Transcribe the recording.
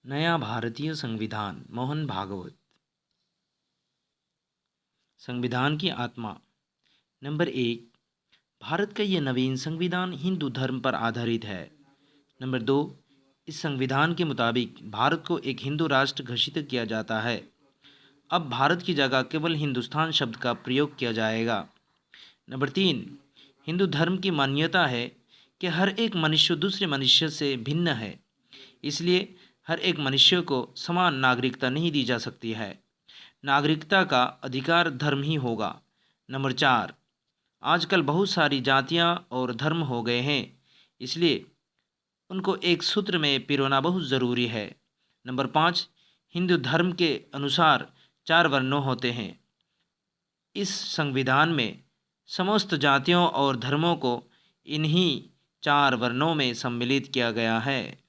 नया भारतीय संविधान मोहन भागवत। संविधान की आत्मा। नंबर 1, भारत का ये नवीन संविधान हिंदू धर्म पर आधारित है। नंबर 2, इस संविधान के मुताबिक भारत को एक हिंदू राष्ट्र घोषित किया जाता है। अब भारत की जगह केवल हिंदुस्तान शब्द का प्रयोग किया जाएगा। नंबर 3, हिंदू धर्म की मान्यता है कि हर एक मनुष्य दूसरे मनुष्य से भिन्न है, इसलिए हर एक मनुष्य को समान नागरिकता नहीं दी जा सकती है। नागरिकता का अधिकार धर्म ही होगा। नंबर 4, आजकल बहुत सारी जातियां और धर्म हो गए हैं, इसलिए उनको एक सूत्र में पिरोना बहुत ज़रूरी है। नंबर 5, हिंदू धर्म के अनुसार 4 वर्णों होते हैं। इस संविधान में समस्त जातियों और धर्मों को इन्हीं 4 वर्णों में सम्मिलित किया गया है।